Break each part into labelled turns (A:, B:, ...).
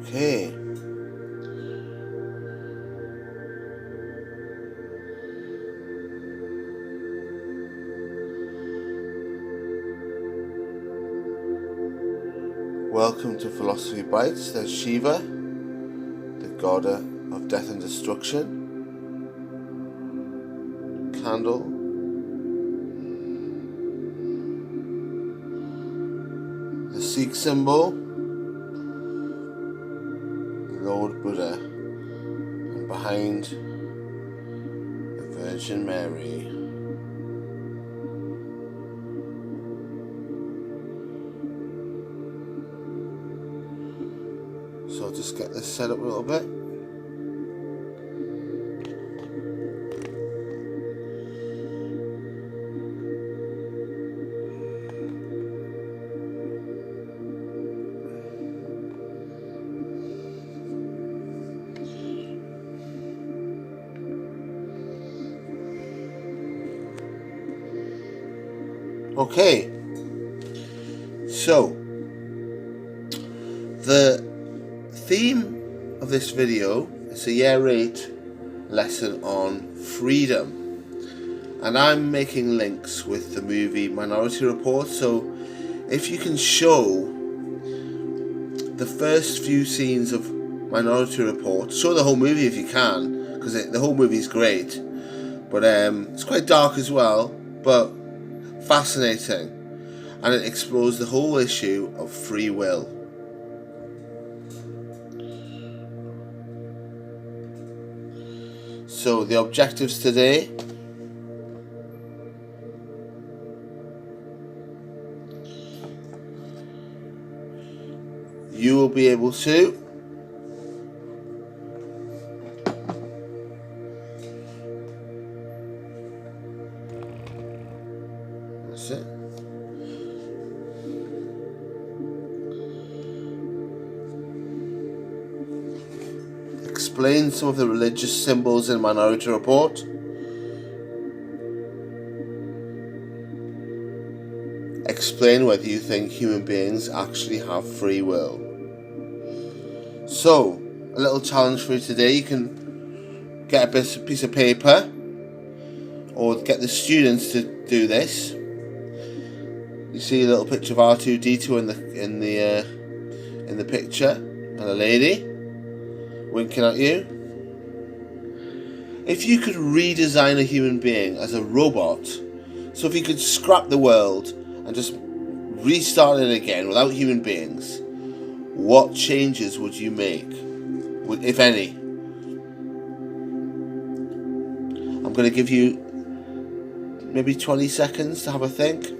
A: Okay. Welcome to Philosophy Bites. There's Shiva, the god of death and destruction. Candle. The Sikh symbol. Lord Buddha. And behind, the Virgin Mary. So I'll just get this set up a little bit. Okay, so the theme of this video is a year 8 lesson on freedom, and I'm making links with the movie Minority Report. So if you can show the first few scenes of Minority Report, show the whole movie if you can, because the whole movie is great, but it's quite dark as well, but fascinating, and it explores the whole issue of free will. So the objectives today: you will be able to explain some of the religious symbols in Minority Report. Explain whether you think human beings actually have free will. So, a little challenge for you today. You can get a piece of paper, or get the students to do this. You see a little picture of R2-D2 in the picture, and a lady winking at you. If you could redesign a human being as a robot, so if you could scrap the world and just restart it again without human beings, what changes would you make, if any? I'm going to give you maybe 20 seconds to have a think.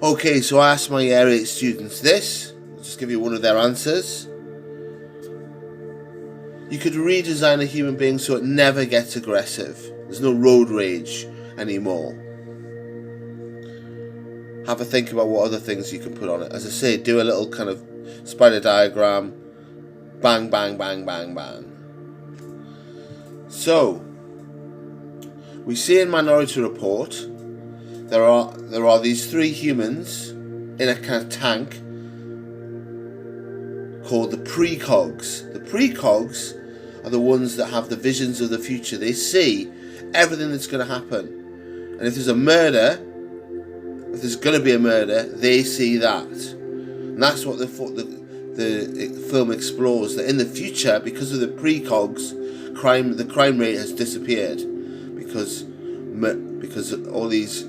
A: Okay, so I asked my year 8 students this. I'll just give you one of their answers. You could redesign a human being so it never gets aggressive. There's no road rage anymore. Have a think about what other things you can put on it. As I say, do a little kind of spider diagram. Bang, bang, bang, bang, bang. So, we see in Minority Report, there are these 3 humans in a kind of tank called the precogs. The precogs are the ones that have the visions of the future. They see everything that's going to happen, and if there's a murder, if there's going to be a murder, they see that. And that's what the film explores, that in the future, because of the precogs, the crime rate has disappeared, because all these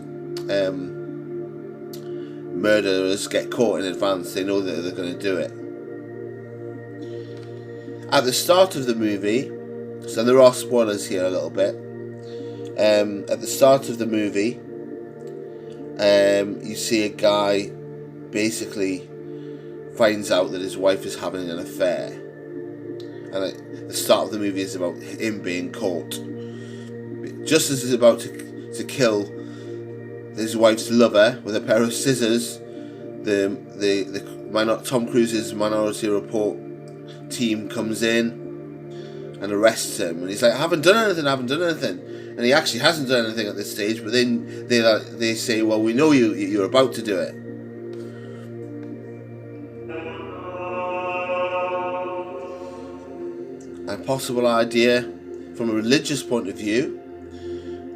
A: murderers get caught in advance. They know that they're going to do it. At the start of the movie, so there are spoilers here a little bit. At the start of the movie, you see a guy basically finds out that his wife is having an affair. And the start of the movie is about him being caught. Just as he's about to kill his wife's lover with a pair of scissors, Tom Cruise's Minority Report team comes in and arrests him, and he's like, I haven't done anything, and he actually hasn't done anything at this stage. But then they say, well, we know you're about to do it. A possible idea from a religious point of view,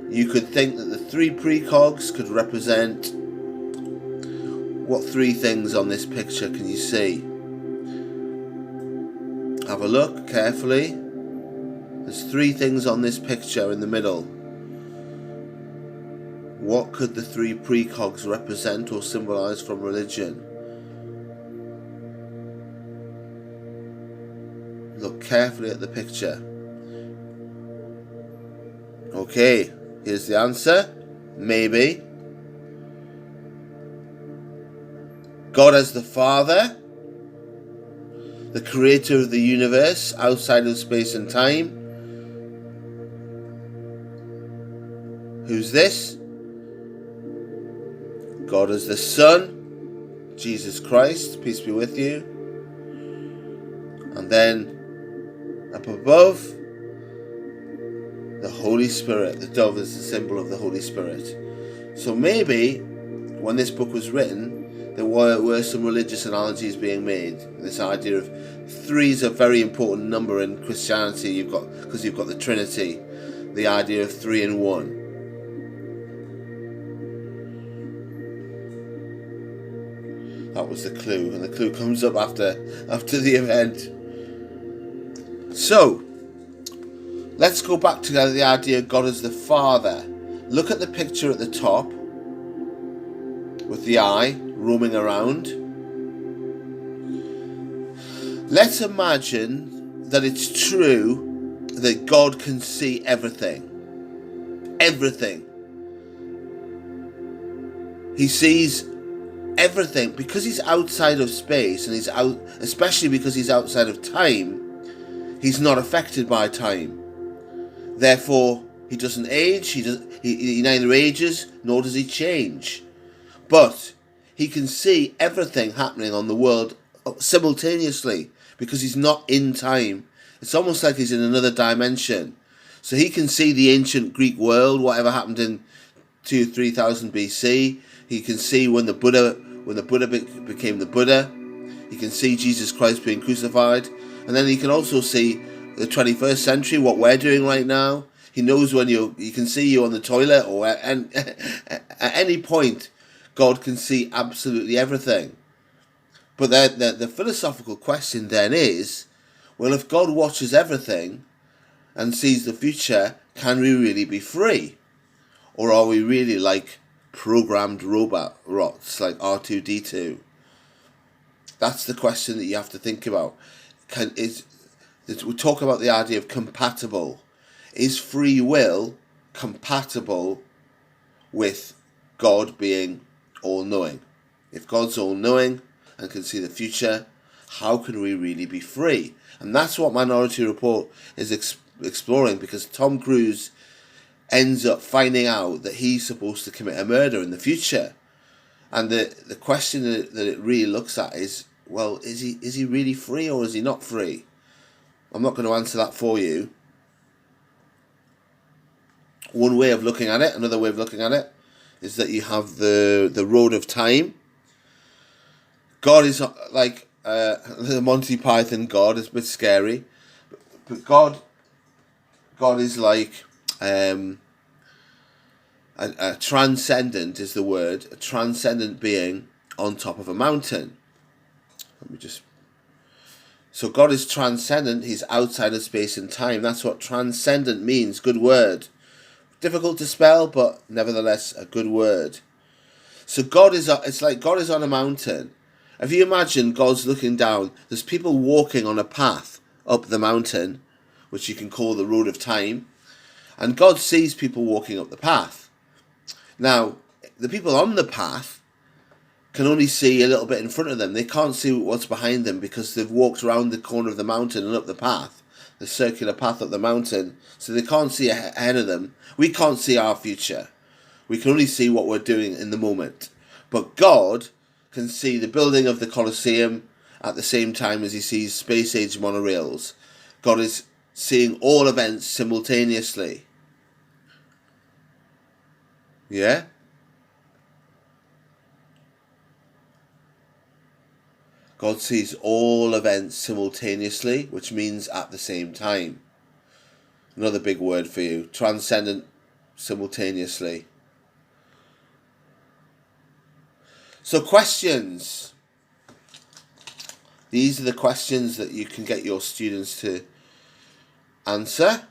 A: you could think that the three precogs could represent what three things on this picture can you see? Have a look carefully. There's three things on this picture in the middle. What could the three precogs represent or symbolize from religion? Look carefully at the picture. Okay, here's the answer. Maybe. God as the Father, the creator of the universe outside of space and time. Who's this? God as the Son, Jesus Christ, peace be with you. And then up above, the Holy Spirit. The dove is the symbol of the Holy Spirit. So maybe when this book was written, there were some religious analogies being made. This idea of three is a very important number in Christianity. Because you've got the Trinity, the idea of 3 in 1. That was the clue, and the clue comes up after the event. So, let's go back to the idea of God as the Father. Look at the picture at the top with the eye roaming around. Let's imagine that it's true that God can see everything. Everything. He sees everything because he's outside of space, and especially because he's outside of time. He's not affected by time. Therefore, he doesn't age. He neither ages nor does he change. But he can see everything happening on the world simultaneously because he's not in time. It's almost like he's in another dimension. So he can see the ancient Greek world, whatever happened in 2,000-3,000 BC. He can see when the Buddha became the Buddha. He can see Jesus Christ being crucified. And then he can also see the 21st century, what we're doing right now. He knows when he can see you on the toilet, or at any point, God can see absolutely everything. But the philosophical question then is, well, if God watches everything and sees the future, can we really be free? Or are we really like programmed robots like R2-D2? That's the question that you have to think about. We talk about the idea of compatible. Is free will compatible with God being all-knowing? If God's all-knowing and can see the future, how can we really be free? And that's what Minority Report is exploring, because Tom Cruise ends up finding out that he's supposed to commit a murder in the future. And the question that it really looks at is, well, is he really free or is he not free? I'm not going to answer that for you. One way of looking at it, another way of looking at it, is that you have the road of time. God is like the Monty Python God. It's a bit scary, but God is like a transcendent is the word, a transcendent being on top of a mountain. So God is transcendent. He's outside of space and time. That's what transcendent means. Good word. Difficult to spell, but nevertheless a good word. So it's like God is on a mountain. If you imagine God's looking down, there's people walking on a path up the mountain, which you can call the road of time, and God sees people walking up the path. Now, the people on the path can only see a little bit in front of them. They can't see what's behind them because they've walked around the corner of the mountain and up the path, the circular path up the mountain, so they can't see ahead of them. We can't see our future. We can only see what we're doing in the moment. But God can see the building of the Colosseum at the same time as he sees space-age monorails. God is seeing all events simultaneously. Yeah? God sees all events simultaneously, which means at the same time. Another big word for you. Transcendent simultaneously. So questions. These are the questions that you can get your students to answer.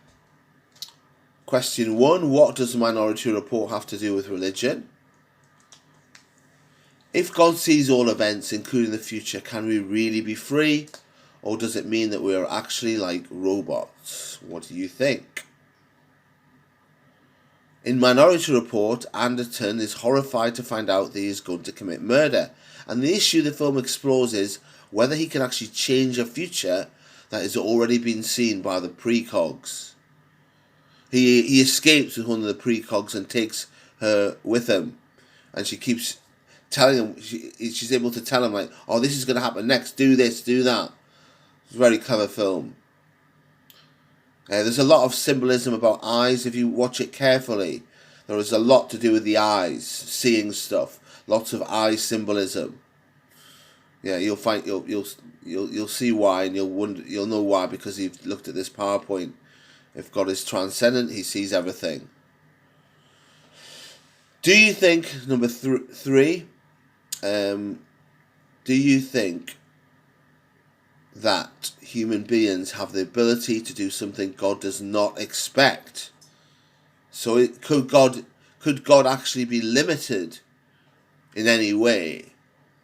A: Question 1. What does the Minority Report have to do with religion? If God sees all events, including the future, can we really be free? Or does it mean that we are actually like robots? What do you think? In Minority Report, Anderton is horrified to find out that he is going to commit murder. And the issue the film explores is whether he can actually change a future that has already been seen by the precogs. He escapes with one of the precogs and takes her with him. And she keeps telling him, she's able to tell him like, oh, this is going to happen next, do this, do that. It's a very clever film. There's a lot of symbolism about eyes if you watch it carefully. There is a lot to do with the eyes, seeing stuff. Lots of eye symbolism. Yeah, you'll see why, and you'll know why because you've looked at this PowerPoint. If God is transcendent, he sees everything. Do you think, number 3, do you think that human beings have the ability to do something God does not expect? So could God actually be limited in any way?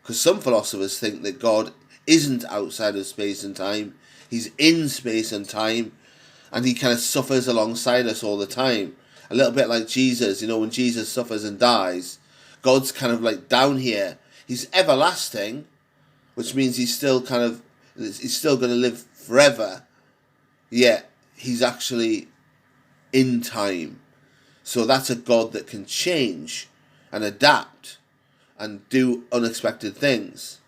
A: Because some philosophers think that God isn't outside of space and time. He's in space and time, and he kind of suffers alongside us all the time. A little bit like Jesus, when Jesus suffers and dies, God's kind of like down here. He's everlasting, which means he's still going to live forever, yet he's actually in time. So that's a God that can change and adapt and do unexpected things.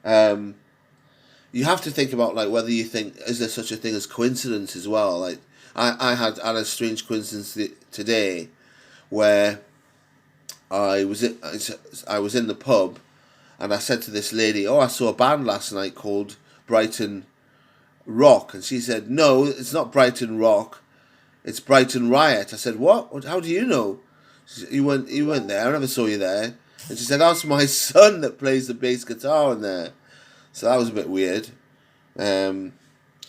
A: You have to think about like whether you think, is there such a thing as coincidence as well? Like I had a strange coincidence today where I was in the pub and I said to this lady, oh, I saw a band last night called Brighton Rock. And she said, no, it's not Brighton Rock, it's Brighton Riot. I said, what? How do you know? She said, you weren't there, I never saw you there. And she said, that's my son that plays the bass guitar in there. So that was a bit weird.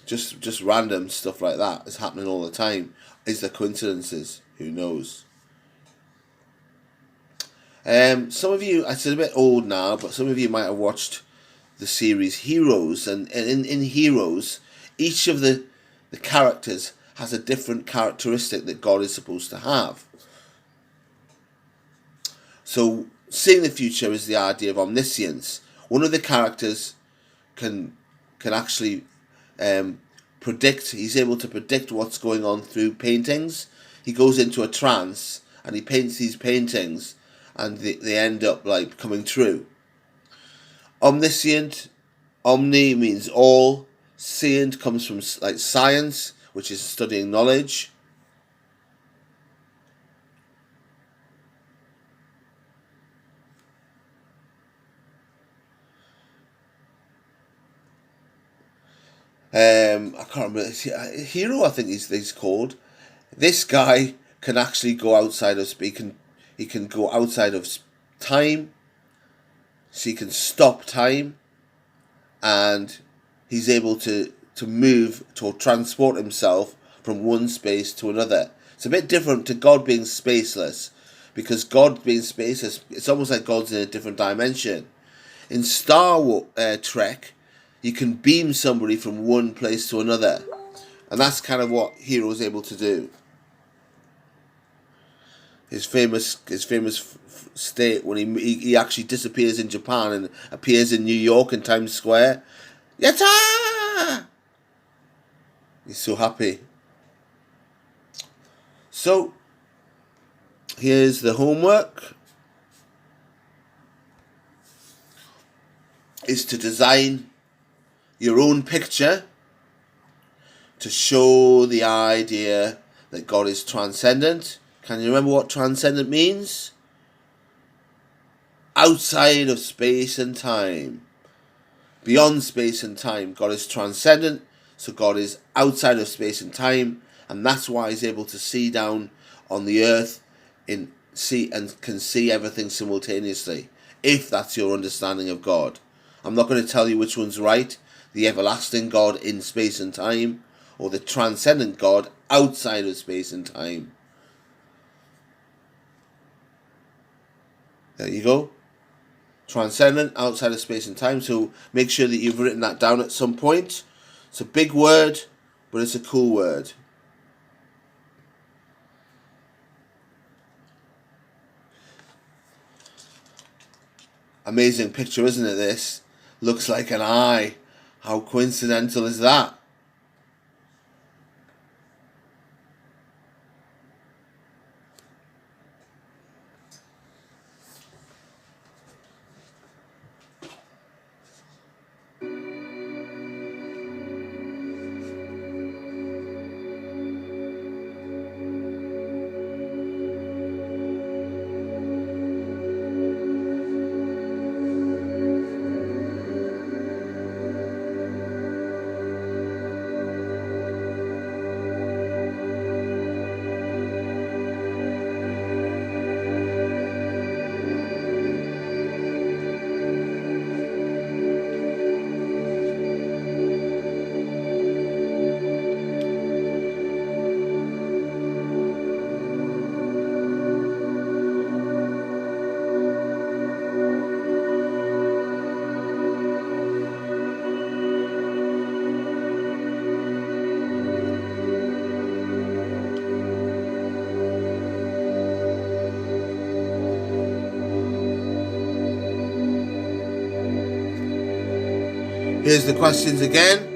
A: Just random stuff like that is happening all the time. Is there coincidences? Who knows? Some of you, it's a bit old now, but some of you might have watched the series Heroes. And in Heroes, each of the characters has a different characteristic that God is supposed to have. So seeing the future is the idea of omniscience. One of the characters can actually predict. He's able to predict what's going on through paintings. He goes into a trance and he paints these paintings, and they end up like coming true. Omniscient, omni means all. Scient comes from like science, which is studying knowledge. I can't remember. Hero, I think he's called. This guy can actually go outside of space. He can go outside of time. So he can stop time, and he's able to move, to transport himself from one space to another. It's a bit different to God being spaceless, because God being spaceless, it's almost like God's in a different dimension. In Star Trek, you can beam somebody from one place to another, and that's kind of what Hero is able to do. his famous state when he actually disappears in Japan and appears in New York in Times Square. Yatta! He's so happy. So here's the homework. Is to design your own picture to show the idea that God is transcendent. Can you remember what transcendent means? Outside of space and time. Beyond space and time. God is transcendent, so God is outside of space and time, and that's why he's able to see down on the earth and can see everything simultaneously, if that's your understanding of God. I'm not going to tell you which one's right, the everlasting God in space and time, or the transcendent God outside of space and time. There you go. Transcendent, outside of space and time. So make sure that you've written that down at some point. It's a big word, but it's a cool word. Amazing picture, isn't it, this? Looks like an eye. How coincidental is that? Here's the questions again.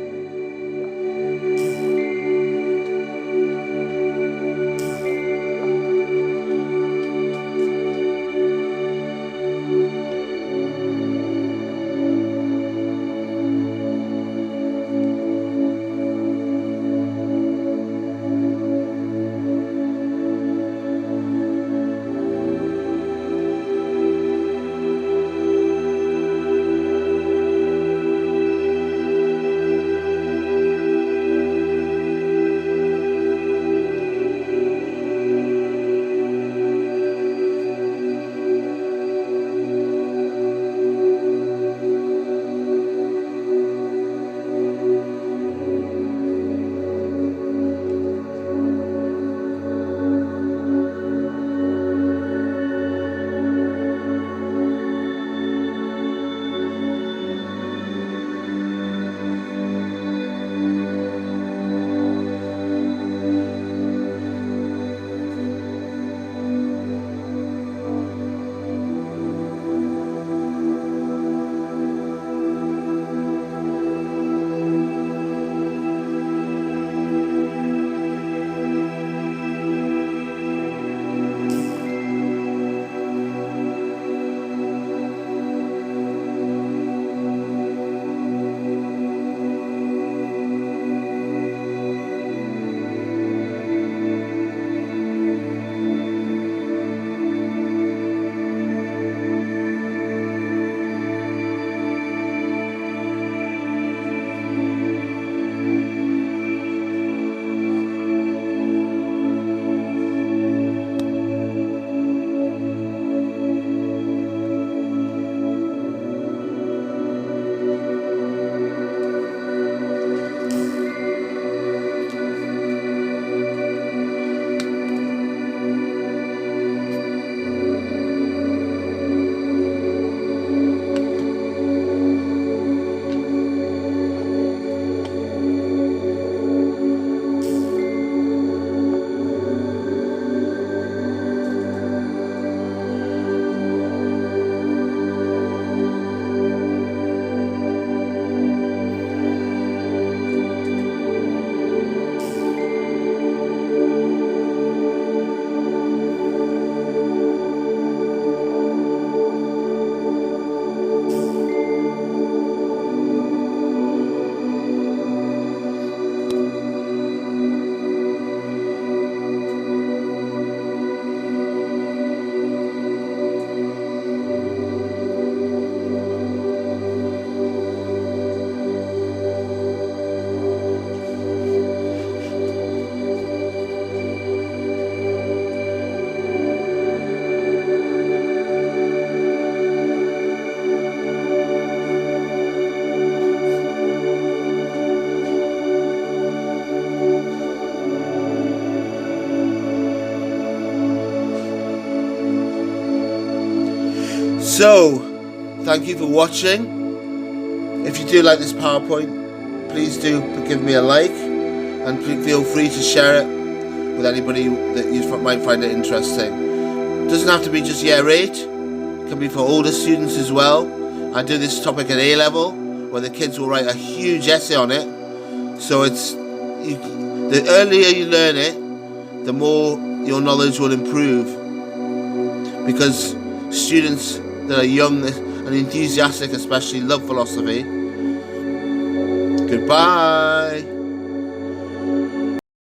A: So, thank you for watching. If you do like this PowerPoint, please do give me a like, and feel free to share it with anybody that you might find it interesting. It doesn't have to be just year 8, it can be for older students as well. I do this topic at A level, where the kids will write a huge essay on it. So the earlier you learn it, the more your knowledge will improve, because students that are young and enthusiastic especially love philosophy. Goodbye.